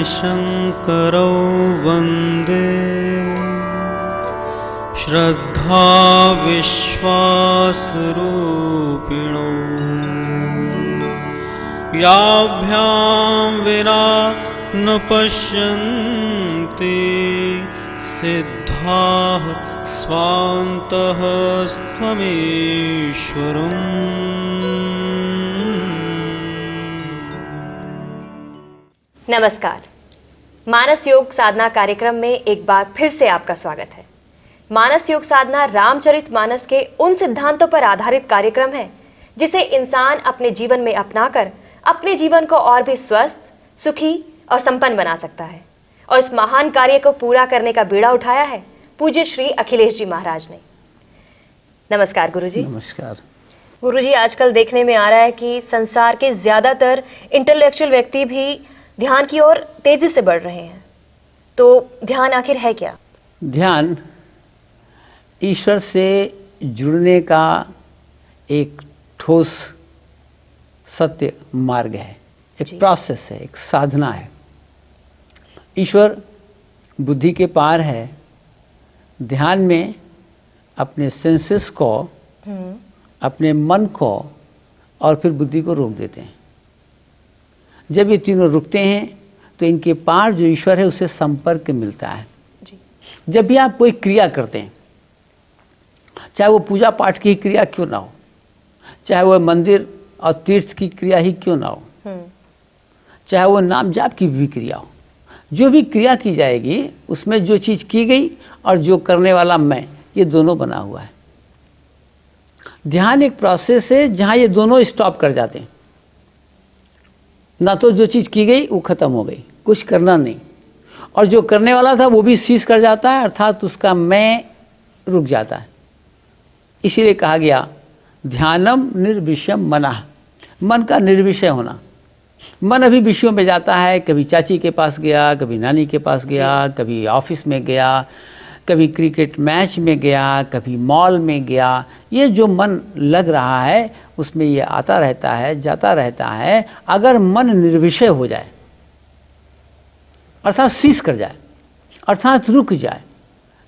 शङ्करौ वन्दे श्रद्धा विश्वासरूपिणौ याभ्यां विना न पश्यन्ति सिद्धाः स्वान्तः स्वमेश्वरम्। नमस्कार। मानस योग साधना कार्यक्रम में एक बार फिर से आपका स्वागत है। मानस योग साधना रामचरित मानस के उन सिद्धांतों पर आधारित कार्यक्रम है जिसे इंसान अपने जीवन में अपनाकर अपने जीवन को और भी स्वस्थ, सुखी और संपन्न बना सकता है। और इस महान कार्य को पूरा करने का बीड़ा उठाया है पूज्य श्री अखिलेश जी महाराज ने। नमस्कार गुरुजी। नमस्कार गुरुजी, आजकल देखने में आ रहा है कि संसार के ज्यादातर इंटेलेक्चुअल व्यक्ति भी ध्यान की ओर तेजी से बढ़ रहे हैं, तो ध्यान आखिर है क्या? ध्यान ईश्वर से जुड़ने का एक ठोस सत्य मार्ग है, एक प्रोसेस है, एक साधना है। ईश्वर बुद्धि के पार है। ध्यान में अपने सेंसेस को, अपने मन को और फिर बुद्धि को रोक देते हैं। जब ये तीनों रुकते हैं तो इनके पार जो ईश्वर है उससे संपर्क मिलता है। जब भी आप कोई क्रिया करते हैं, चाहे वो पूजा पाठ की क्रिया क्यों ना हो, चाहे वो मंदिर और तीर्थ की क्रिया ही क्यों ना हो, चाहे वो नाम जाप की भी क्रिया हो, जो भी क्रिया की जाएगी उसमें जो चीज की गई और जो करने वाला मैं, ये दोनों बना हुआ है। ध्यान एक प्रोसेस है जहां ये दोनों स्टॉप कर जाते हैं। ना तो जो चीज की गई वो खत्म हो गई, कुछ करना नहीं, और जो करने वाला था वो भी सीज कर जाता है, अर्थात उसका मैं रुक जाता है। इसीलिए कहा गया ध्यानम निर्विषयम मनः, मन का निर्विषय होना। मन अभी विषयों में जाता है, कभी चाची के पास गया, कभी नानी के पास गया, कभी ऑफिस में गया, कभी क्रिकेट मैच में गया, कभी मॉल में गया। ये जो मन लग रहा है उसमें ये आता रहता है, जाता रहता है। अगर मन निर्विषय हो जाए, अर्थात सीज कर जाए, अर्थात रुक जाए,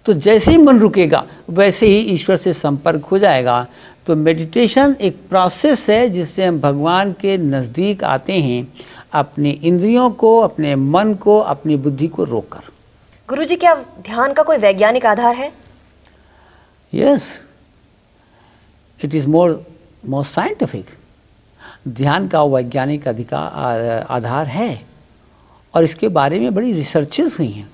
तो जैसे ही मन रुकेगा वैसे ही ईश्वर से संपर्क हो जाएगा। तो मेडिटेशन एक प्रोसेस है जिससे हम भगवान के नज़दीक आते हैं, अपनी इंद्रियों को, अपने मन को, अपनी बुद्धि को रोककर। गुरुजी, क्या ध्यान का कोई वैज्ञानिक आधार है? Yes, it is more scientific. ध्यान का वैज्ञानिक आधार है और इसके बारे में बड़ी रिसर्चेस हुई हैं।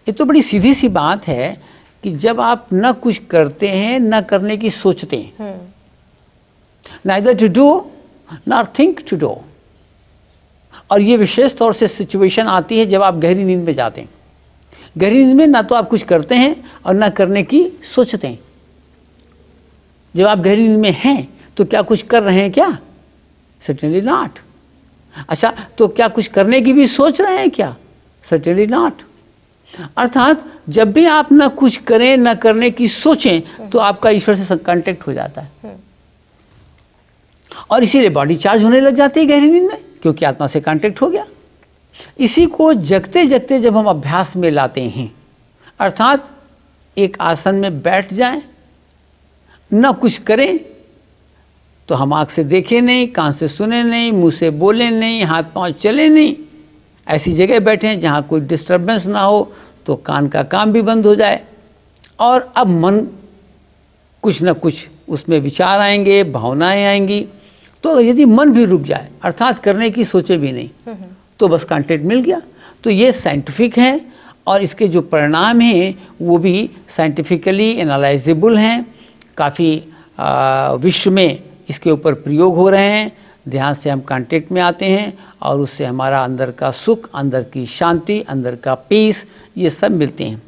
ये तो बड़ी सीधी सी बात है कि जब आप न कुछ करते हैं न करने की सोचते हैं, neither to do not think to do, और ये विशेष तौर से सिचुएशन आती है जब आप गहरी नींद में जाते हैं। गहरी नींद में ना तो आप कुछ करते हैं और ना करने की सोचते हैं। जब आप गहरी नींद में हैं तो क्या कुछ कर रहे हैं क्या? Certainly not. अच्छा, तो क्या कुछ करने की भी सोच रहे हैं क्या? Certainly not. अर्थात जब भी आप ना कुछ करें ना करने की सोचें तो आपका ईश्वर से कांटेक्ट हो जाता है, और इसीलिए बॉडी चार्ज होने लग जाती है गहरी नींद में, क्योंकि आत्मा से कांटेक्ट हो गया। इसी को जगते जगते जब हम अभ्यास में लाते हैं, अर्थात एक आसन में बैठ जाएं, न कुछ करें, तो हम आंख से देखें नहीं, कान से सुने नहीं, मुंह से बोले नहीं, हाथ पांव चले नहीं, ऐसी जगह बैठें जहां कोई डिस्टर्बेंस ना हो, तो कान का काम भी बंद हो जाए। और अब मन कुछ न कुछ उसमें विचार आएंगे, भावनाएं आएंगी, तो यदि मन भी रुक जाए, अर्थात करने की सोचे भी नहीं, तो बस कांटेक्ट मिल गया। तो ये साइंटिफिक है और इसके जो परिणाम हैं वो भी साइंटिफिकली एनालाइजेबल हैं। काफ़ी विश्व में इसके ऊपर प्रयोग हो रहे हैं। ध्यान से हम कांटेक्ट में आते हैं और उससे हमारा अंदर का सुख, अंदर की शांति, अंदर का पीस, ये सब मिलते हैं।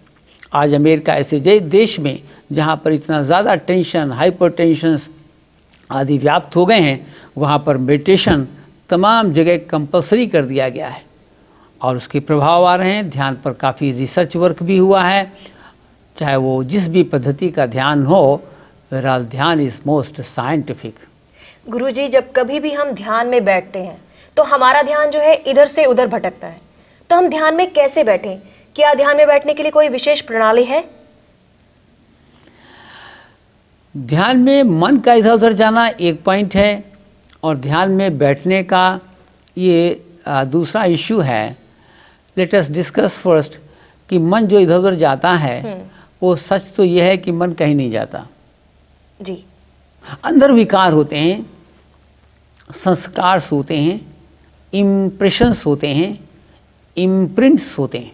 आज अमेरिका ऐसे देश में जहाँ पर इतना ज़्यादा टेंशन, हाइपर टेंशन आदि व्याप्त हो गए हैं, वहाँ पर मेडिटेशन तमाम जगह कंपलसरी कर दिया गया है और उसके प्रभाव आ रहे हैं। ध्यान पर काफ़ी रिसर्च वर्क भी हुआ है। चाहे वो जिस भी पद्धति का ध्यान हो, बहरहाल ध्यान इज मोस्ट साइंटिफिक। गुरुजी, जब कभी भी हम ध्यान में बैठते हैं तो हमारा ध्यान जो है इधर से उधर भटकता है, तो हम ध्यान में कैसे बैठें? क्या ध्यान में बैठने के लिए कोई विशेष प्रणाली है? ध्यान में मन का इधर उधर जाना एक पॉइंट है, और ध्यान में बैठने का ये दूसरा इश्यू है। लेट अस डिस्कस फर्स्ट कि मन जो इधर उधर जाता है, वो सच तो ये है कि मन कहीं नहीं जाता जी। अंदर विकार होते हैं, संस्कार होते हैं, इम्प्रेशंस होते हैं, इम्प्रिंट्स होते हैं।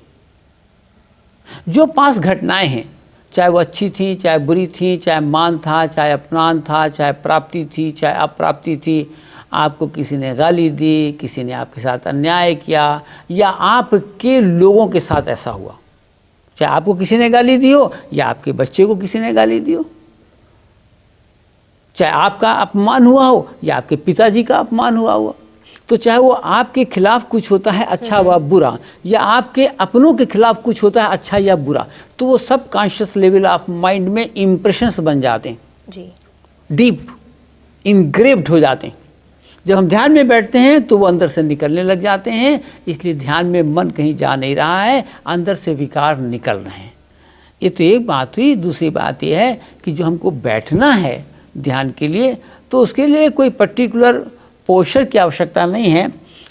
जो पास घटनाएं हैं, चाहे वो अच्छी थी, चाहे बुरी थी, चाहे मान था, चाहे अपमान था, चाहे प्राप्ति थी, चाहे अप्राप्ति थी, आपको किसी ने गाली दी, किसी ने आपके साथ अन्याय किया, या आपके लोगों के साथ ऐसा हुआ, चाहे आपको किसी ने गाली दी हो या आपके बच्चे को किसी ने गाली दी हो, चाहे आपका अपमान हुआ हो या आपके पिताजी का अपमान हुआ, तो चाहे वो आपके खिलाफ कुछ होता है अच्छा व बुरा, या आपके अपनों के खिलाफ कुछ होता है अच्छा या बुरा, तो वो सब कॉन्शियस लेवल ऑफ माइंड में इंप्रेशंस बन जाते हैं जी, डीप इनग्रेव्ड हो जाते हैं। जब हम ध्यान में बैठते हैं तो वो अंदर से निकलने लग जाते हैं। इसलिए ध्यान में मन कहीं जा नहीं रहा है, अंदर से विकार निकल रहे हैं। ये तो एक बात हुई। दूसरी बात यह है कि जो हमको बैठना है ध्यान के लिए, तो उसके लिए कोई पर्टिकुलर पोस्चर की आवश्यकता नहीं है।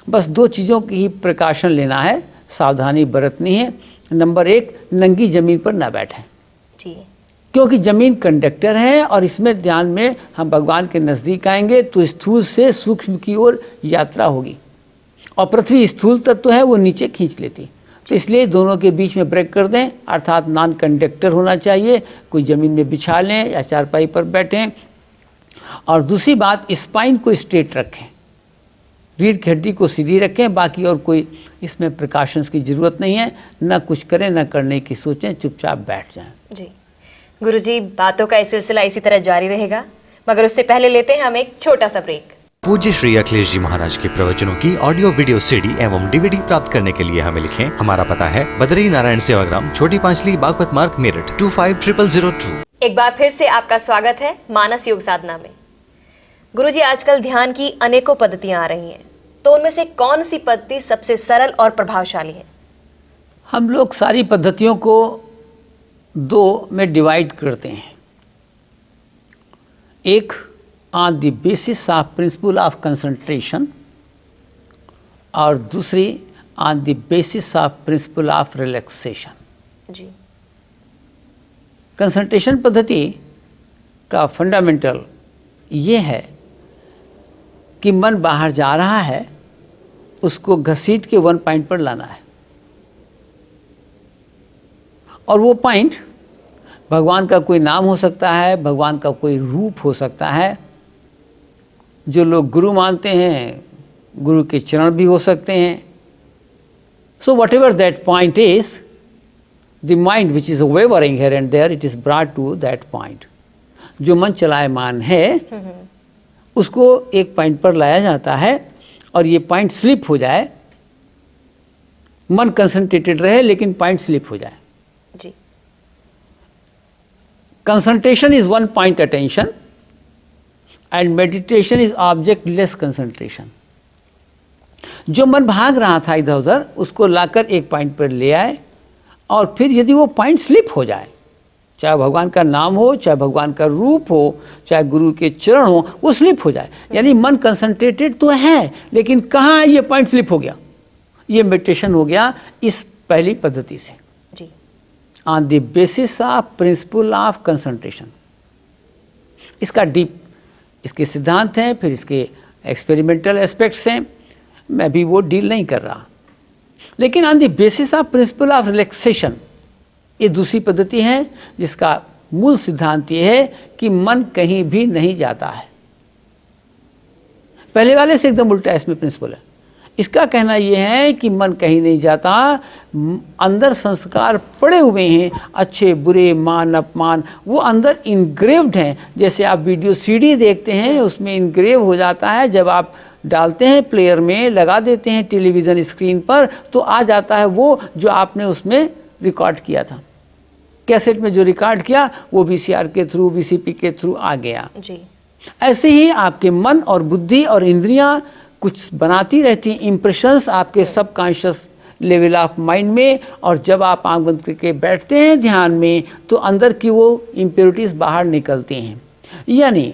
बस दो चीज़ों की ही प्रिकॉशन लेना है, सावधानी बरतनी है। नंबर एक, नंगी जमीन पर ना बैठें जी, क्योंकि जमीन कंडक्टर है, और इसमें ध्यान में हम भगवान के नज़दीक आएंगे तो स्थूल से सूक्ष्म की ओर यात्रा होगी, और पृथ्वी स्थूल तत्व है, वो नीचे खींच लेती। तो इसलिए दोनों के बीच में ब्रेक कर दें, अर्थात नॉन कंडक्टर होना चाहिए। कोई ज़मीन में बिछा लें या चारपाई पर बैठें। और दूसरी बात, स्पाइन को स्ट्रेट रखें, रीढ़ की हड्डी को सीधी रखें। बाकी और कोई इसमें प्रिकॉशंस की ज़रूरत नहीं है। न कुछ करें, न करने की सोचें, चुपचाप बैठ जाएं। जी गुरुजी, बातों का ये सिलसिला इसी तरह जारी रहेगा, मगर उससे पहले लेते हैं हम एक छोटा सा ब्रेक। पूज्य श्री अखिलेश जी महाराज के प्रवचनों की ऑडियो वीडियो सीडी एवं डीवीडी प्राप्त करने के लिए हमें लिखें। हमारा पता है बद्री नारायण सेवाग्राम, छोटी पांचली, बागपत मार्ग, मेरठ 250002। एक बार फिर से आपका स्वागत है मानस योग साधना में। गुरुजी, आजकल ध्यान की अनेकों पद्धतियां आ रही हैं, तो उनमें से कौन सी पद्धति सबसे सरल और प्रभावशाली है? हम लोग सारी पद्धतियों को दो में डिवाइड करते हैं। एक on the basis of principle of concentration, और दूसरी on the basis of principle of relaxation. जी, कंसंट्रेशन पद्धति का फंडामेंटल ये है कि मन बाहर जा रहा है, उसको घसीट के वन पॉइंट पर लाना है, और वो पॉइंट भगवान का कोई नाम हो सकता है, भगवान का कोई रूप हो सकता है। जो लोग गुरु मानते हैं, गुरु के चरण भी हो सकते हैं। So whatever that point is, the mind which is wavering here and there, it is brought to that point. जो मन चलायमान है, उसको एक पॉइंट पर लाया जाता है, और ये पॉइंट स्लिप हो जाए, मन कंसंट्रेटेड रहे लेकिन पॉइंट स्लिप हो जाए। जी, concentration is one point attention, and meditation is objectless concentration. जो मन भाग रहा था इधर उधर, उसको लाकर एक पॉइंट पर ले आए, और फिर यदि वो पॉइंट स्लिप हो जाए, चाहे भगवान का नाम हो, चाहे भगवान का रूप हो, चाहे गुरु के चरण हो, वो स्लिप हो जाए। यानी मन कंसंट्रेटेड तो है, लेकिन कहाँ ये पॉइंट स्लिप हो गया, ये मेडिटेशन हो गया इस पहली पद्धति से, जी, on the basis of principle of concentration. इसका डीप इसके सिद्धांत हैं, फिर इसके एक्सपेरिमेंटल एस्पेक्ट्स हैं, मैं भी वो डील नहीं कर रहा। लेकिन on the basis of principle of relaxation, ये दूसरी पद्धति है, जिसका मूल सिद्धांत ये है कि मन कहीं भी नहीं जाता है। पहले वाले से एकदम उल्टा इसमें प्रिंसिपल है। इसका कहना यह है कि मन कहीं नहीं जाता, अंदर संस्कार पड़े हुए हैं, अच्छे बुरे मान अपमान, वो अंदर इनग्रेव्ड हैं। जैसे आप वीडियो सीडी देखते हैं, उसमें इनग्रेव हो जाता है। जब आप डालते हैं प्लेयर में, लगा देते हैं टेलीविज़न स्क्रीन पर, तो आ जाता है वो जो आपने उसमें रिकॉर्ड किया था। कैसेट में जो रिकॉर्ड किया वो वीसीआर के थ्रू, वीसीपी के थ्रू आ गया। जी, ऐसे ही आपके मन और बुद्धि और इंद्रियां कुछ बनाती रहती हैं, इंप्रेशंस आपके सबकॉन्शियस लेवल ऑफ माइंड में, और जब आप आंख बंद करके बैठते हैं ध्यान में तो अंदर की वो इम्प्योरिटीज बाहर निकलती हैं। यानी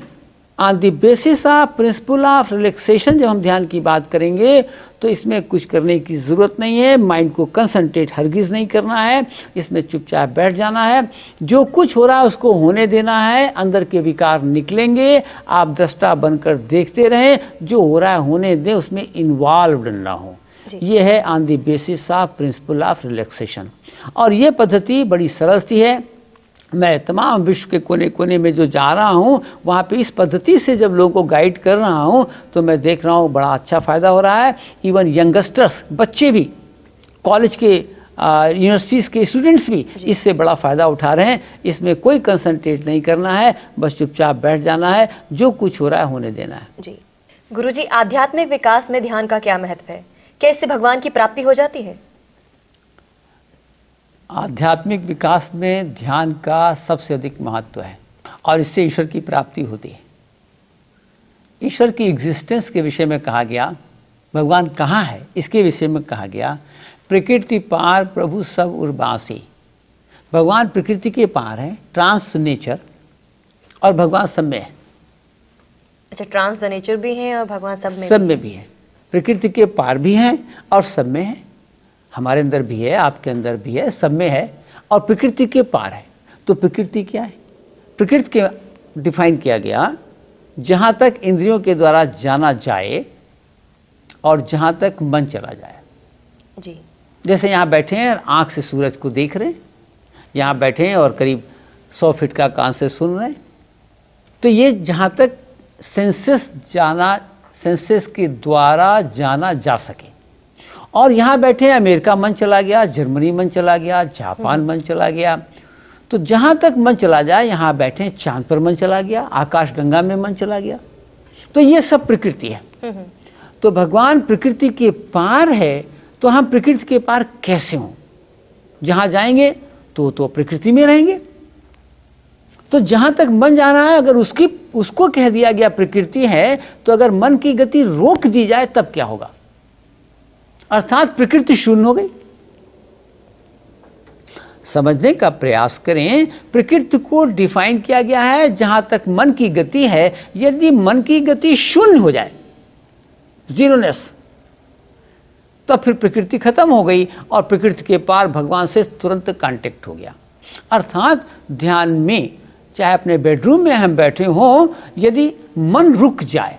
on the basis of principle of relaxation जब हम ध्यान की बात करेंगे तो इसमें कुछ करने की ज़रूरत नहीं है, माइंड को कंसंट्रेट हरगिज़ नहीं करना है, इसमें चुपचाप बैठ जाना है, जो कुछ हो रहा है उसको होने देना है, अंदर के विकार निकलेंगे, आप दृष्टा बनकर देखते रहें, जो हो रहा है होने दें, उसमें इन्वॉल्व ना हो। ये है on the basis of principle of relaxation. और ये पद्धति बड़ी सरल सी है। मैं तमाम विश्व के कोने कोने में जो जा रहा हूँ वहाँ पे इस पद्धति से जब लोगों को गाइड कर रहा हूँ तो मैं देख रहा हूँ बड़ा अच्छा फ़ायदा हो रहा है। इवन यंगस्टर्स, बच्चे भी, कॉलेज के यूनिवर्सिटीज़ के स्टूडेंट्स भी इससे बड़ा फ़ायदा उठा रहे हैं। इसमें कोई कंसंट्रेट नहीं करना है, बस चुपचाप बैठ जाना है, जो कुछ हो रहा है होने देना है। जी गुरुजी, आध्यात्मिक विकास में ध्यान का क्या महत्व है? क्या इससे भगवान की प्राप्ति हो जाती है? आध्यात्मिक विकास में ध्यान का सबसे अधिक महत्व है और इससे ईश्वर की प्राप्ति होती है। ईश्वर की एग्जिस्टेंस के विषय में कहा गया, भगवान कहाँ है इसके विषय में कहा गया, प्रकृति पार प्रभु सब उर्वासी। भगवान प्रकृति के पार है, ट्रांस नेचर, और भगवान सब में है। अच्छा, ट्रांस द नेचर भी है और भगवान सब में भी है। प्रकृति के पार भी हैं और सब में है। हमारे अंदर भी है, आपके अंदर भी है, सब में है, और प्रकृति के पार है। तो प्रकृति क्या है? प्रकृति के डिफाइन किया गया जहाँ तक इंद्रियों के द्वारा जाना जाए और जहाँ तक मन चला जाए। जी। जैसे यहाँ बैठे हैं, आँख से सूरज को देख रहे हैं, यहाँ बैठे हैं और करीब 100 फीट का कान से सुन रहे हैं, तो ये जहाँ तक सेंसेस के द्वारा जाना जा सके। और यहाँ बैठे अमेरिका मन चला गया, जर्मनी मन चला गया, जापान मन चला गया, तो जहाँ तक मन चला जाए, यहाँ बैठे चांद पर मन चला गया, आकाश गंगा में मन चला गया, तो ये सब प्रकृति है। तो भगवान प्रकृति के पार है, तो हम प्रकृति के पार कैसे हों? जहाँ जाएंगे तो प्रकृति में रहेंगे। तो जहाँ तक मन जाना है, अगर उसको कह दिया गया प्रकृति है, तो अगर मन की गति रोक दी जाए तब क्या होगा? अर्थात प्रकृति शून्य हो गई। समझने का प्रयास करें, प्रकृति को डिफाइन किया गया है जहां तक मन की गति है। यदि मन की गति शून्य हो जाए, जीरोनेस, तो फिर प्रकृति खत्म हो गई और प्रकृति के पार भगवान से तुरंत कांटेक्ट हो गया। अर्थात ध्यान में, चाहे अपने बेडरूम में हम बैठे हों, यदि मन रुक जाए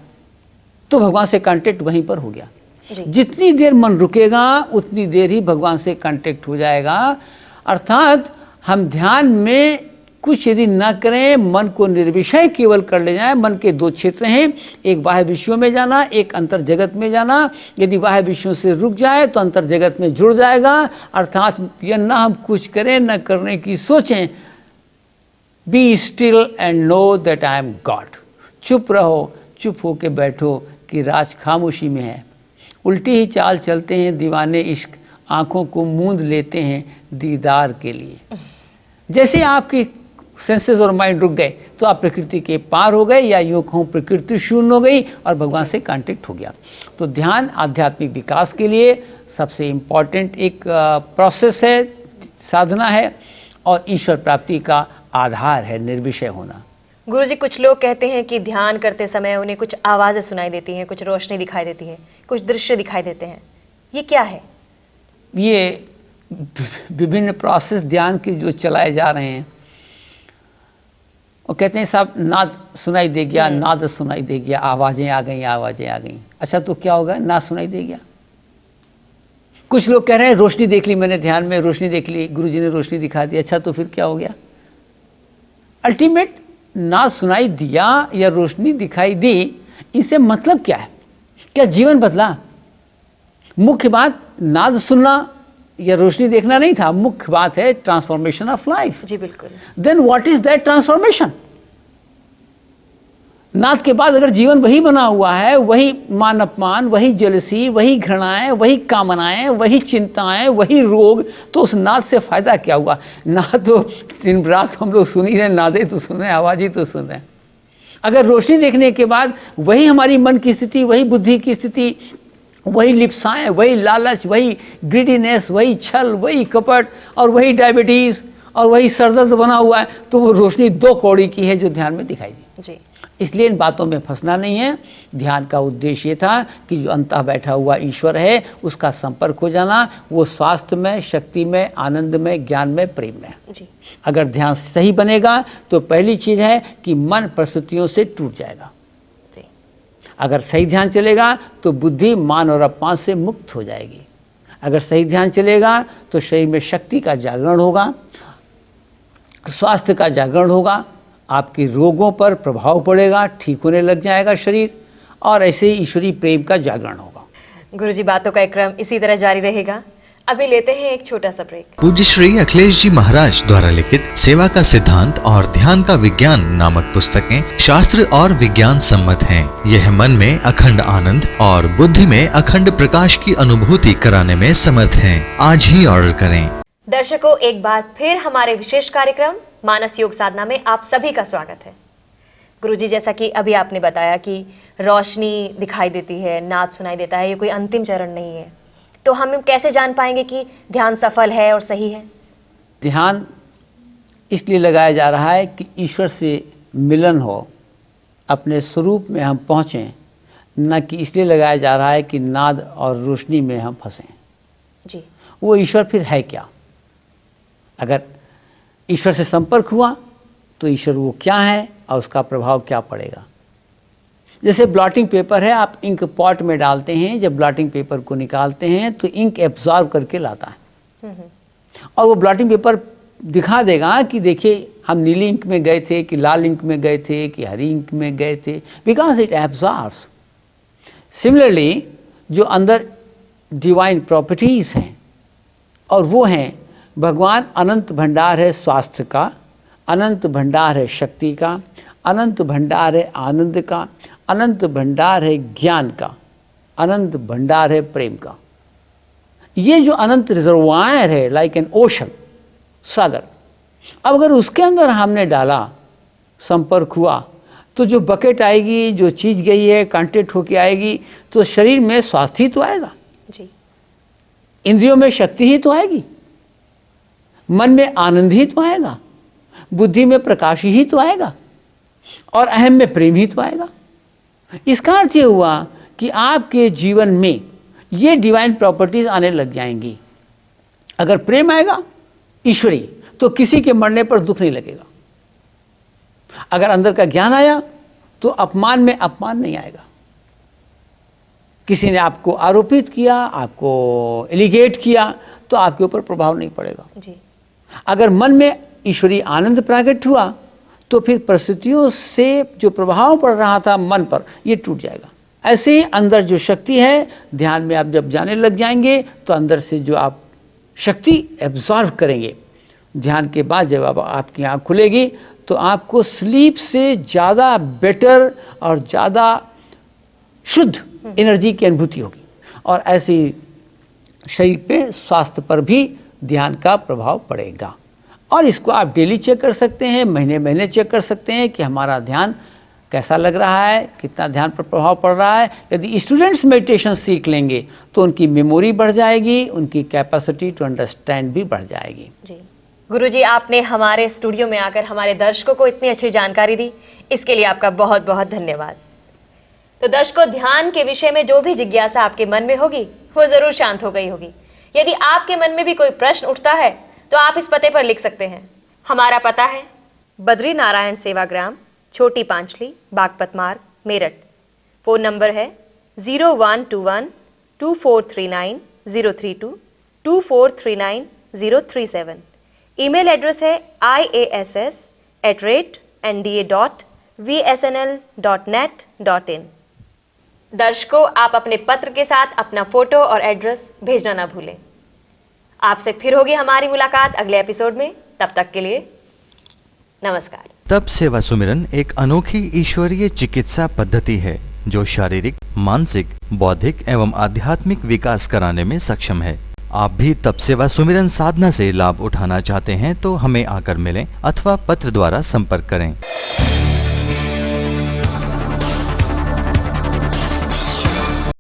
तो भगवान से कांटेक्ट वहीं पर हो गया। जितनी देर मन रुकेगा उतनी देर ही भगवान से कांटेक्ट हो जाएगा। अर्थात हम ध्यान में कुछ यदि न करें, मन को निर्विषय केवल कर ले जाए। मन के 2 क्षेत्र हैं, एक बाह्य विषयों में जाना, एक अंतर जगत में जाना। यदि बाह्य विषयों से रुक जाए तो अंतर जगत में जुड़ जाएगा। अर्थात यह न हम कुछ करें न करने की सोचें। Be still and know that I am God. चुप रहो, चुप होके बैठो कि राज खामोशी में है। उल्टी ही चाल चलते हैं दीवाने इश्क, आंखों को मूंद लेते हैं दीदार के लिए। जैसे आपकी सेंसेस और माइंड रुक गए तो आप प्रकृति के पार हो गए, या यूं कहूं प्रकृति शून्य हो गई और भगवान से कांटेक्ट हो गया। तो ध्यान आध्यात्मिक विकास के लिए सबसे इंपॉर्टेंट एक प्रोसेस है, साधना है, और ईश्वर प्राप्ति का आधार है निर्विषय होना। गुरुजी, कुछ लोग कहते हैं कि ध्यान करते समय उन्हें कुछ आवाजें सुनाई देती हैं, कुछ रोशनी दिखाई देती है, कुछ दृश्य दिखाई देते हैं, ये क्या है? ये विभिन्न प्रोसेस ध्यान के जो चलाए जा रहे हैं, वो कहते हैं साहब नाद सुनाई दे गया, नाद सुनाई दे गया, आवाजें आ गई, आवाजें आ गई। अच्छा, तो क्या होगा? नाद सुनाई दे गया। कुछ लोग कह रहे हैं रोशनी देख ली मैंने, ध्यान में रोशनी देख ली, गुरुजी ने रोशनी दिखा दी। अच्छा, तो फिर क्या हो गया? अल्टीमेट ना सुनाई दिया या रोशनी दिखाई दी, इनसे मतलब क्या है? क्या जीवन बदला? मुख्य बात नाद सुनना या रोशनी देखना नहीं था, मुख्य बात है ट्रांसफॉर्मेशन ऑफ लाइफ। जी बिल्कुल। Then what is that transformation? नाद के बाद अगर जीवन वही बना हुआ है, वही मान अपमान, वही जेलसी, वही घृणाएं, वही कामनाएं, वही चिंताएं, वही रोग, तो उस नाद से फायदा क्या हुआ? नाद तो दिन रात हम लोग सुन ही रहे, नादे तो सुन रहे, आवाज ही तो सुन रहे। अगर रोशनी देखने के बाद वही हमारी मन की स्थिति, वही बुद्धि की स्थिति, वही लिप्साएं, वही लालच, वही ग्रीडीनेस, वही छल, वही कपट और वही डायबिटीज और वही सरदर्द बना हुआ है, तो वो रोशनी 2 कौड़ी की है जो ध्यान में दिखाई दी। जी। इसलिए इन बातों में फंसना नहीं है। ध्यान का उद्देश्य ये था कि जो अंतः बैठा हुआ ईश्वर है उसका संपर्क हो जाना, वो स्वास्थ्य में, शक्ति में, आनंद में, ज्ञान में, प्रेम में। जी। अगर ध्यान सही बनेगा तो पहली चीज है कि मन परिस्थितियों से टूट जाएगा। जी। अगर सही ध्यान चलेगा तो बुद्धि मान और अपमान से मुक्त हो जाएगी। अगर सही ध्यान चलेगा तो शरीर में शक्ति का जागरण होगा, स्वास्थ्य का जागरण होगा, आपके रोगों पर प्रभाव पड़ेगा, ठीक होने लग जाएगा शरीर, और ऐसे ही ईश्वरीय प्रेम का जागरण होगा। गुरुजी, बातों का क्रम इसी तरह जारी रहेगा। अभी लेते हैं एक छोटा सा ब्रेक। पूज्य श्री अखिलेश जी महाराज द्वारा लिखित सेवा का सिद्धांत और ध्यान का विज्ञान नामक पुस्तकें शास्त्र और विज्ञान सम्मत हैं। यह मन में अखंड आनंद और बुद्धि में अखंड प्रकाश की अनुभूति कराने में समर्थ हैं। आज ही ऑर्डर करें। दर्शकों, एक बार फिर हमारे विशेष कार्यक्रम मानस योग साधना में आप सभी का स्वागत है। गुरुजी, जैसा कि अभी आपने बताया कि रोशनी दिखाई देती है, नाद सुनाई देता है, ये कोई अंतिम चरण नहीं है, तो हम कैसे जान पाएंगे कि ध्यान सफल है और सही है? ध्यान इसलिए लगाया जा रहा है कि ईश्वर से मिलन हो, अपने स्वरूप में हम पहुँचें, न कि इसलिए लगाया जा रहा है कि नाद और रोशनी में हम फंसें। जी। वो ईश्वर फिर है क्या? अगर ईश्वर से संपर्क हुआ तो ईश्वर वो क्या है और उसका प्रभाव क्या पड़ेगा। जैसे ब्लॉटिंग पेपर है, आप इंक पॉट में डालते हैं, जब ब्लॉटिंग पेपर को निकालते हैं तो इंक एब्जॉर्ब करके लाता है और वो ब्लॉटिंग पेपर दिखा देगा कि देखिए हम नीली इंक में गए थे कि लाल इंक में गए थे कि हरी इंक में गए थे, बिकॉज इट एब्जॉर्ब्स। सिमिलरली जो अंदर डिवाइन प्रॉपर्टीज हैं और वो हैं, भगवान अनंत भंडार है स्वास्थ्य का, अनंत भंडार है शक्ति का, अनंत भंडार है आनंद का, अनंत भंडार है ज्ञान का, अनंत भंडार है प्रेम का। ये जो अनंत रिजर्वायर है, लाइक एन ओशन, सागर, अब अगर उसके अंदर हमने डाला, संपर्क हुआ, तो जो बकेट आएगी, जो चीज गई है कांटेक्ट होके आएगी, तो शरीर में स्वास्थ्य ही तो आएगा। जी। इंद्रियों में शक्ति ही तो आएगी, मन में आनंद ही तो आएगा, बुद्धि में प्रकाश ही तो आएगा और अहम में प्रेम ही तो आएगा। इसका अर्थ ये हुआ कि आपके जीवन में ये डिवाइन प्रॉपर्टीज आने लग जाएंगी। अगर प्रेम आएगा ईश्वरी, तो किसी के मरने पर दुख नहीं लगेगा। अगर अंदर का ज्ञान आया तो अपमान में अपमान नहीं आएगा। किसी ने आपको आरोपित किया, आपको एलिगेट किया, तो आपके ऊपर प्रभाव नहीं पड़ेगा। जी। अगर मन में ईश्वरीय आनंद प्रकट हुआ तो फिर परिस्थितियों से जो प्रभाव पड़ रहा था मन पर, ये टूट जाएगा। ऐसे ही अंदर जो शक्ति है, ध्यान में आप जब जाने लग जाएंगे तो अंदर से जो आप शक्ति एब्जॉर्व करेंगे, ध्यान के बाद जब आपकी आंख खुलेगी तो आपको स्लीप से ज़्यादा बेटर और ज़्यादा शुद्ध एनर्जी की अनुभूति होगी। और ऐसे शरीर पे, स्वास्थ्य पर भी ध्यान का प्रभाव पड़ेगा। और इसको आप डेली चेक कर सकते हैं, महीने महीने चेक कर सकते हैं कि हमारा ध्यान कैसा लग रहा है, कितना ध्यान पर प्रभाव पड़ रहा है। यदि स्टूडेंट्स मेडिटेशन सीख लेंगे तो उनकी मेमोरी बढ़ जाएगी, उनकी कैपेसिटी टू अंडरस्टैंड भी बढ़ जाएगी। जी। गुरुजी, आपने हमारे स्टूडियो में आकर हमारे दर्शकों को इतनी अच्छी जानकारी दी, इसके लिए आपका बहुत बहुत धन्यवाद। तो दर्शकों, ध्यान के विषय में जो भी जिज्ञासा आपके मन में होगी वो जरूर शांत हो गई होगी। यदि आपके मन में भी कोई प्रश्न उठता है तो आप इस पते पर लिख सकते हैं। हमारा पता है बद्री नारायण सेवाग्राम, छोटी पांचली, बागपत मार्ग, मेरठ। फोन नंबर है 0121-2439-032, 2439-037। ईमेल एड्रेस है iass@nda.vsnl.net.in। दर्शकों, आप अपने पत्र के साथ अपना फोटो और एड्रेस भेजना ना भूलें। आपसे फिर होगी हमारी मुलाकात अगले एपिसोड में। तब तक के लिए नमस्कार। तप सेवा सुमिरन एक अनोखी ईश्वरीय चिकित्सा पद्धति है जो शारीरिक, मानसिक, बौद्धिक एवं आध्यात्मिक विकास कराने में सक्षम है। आप भी तप सेवा सुमिरन साधना से लाभ उठाना चाहते हैं तो हमें आकर मिलें अथवा पत्र द्वारा संपर्क करें।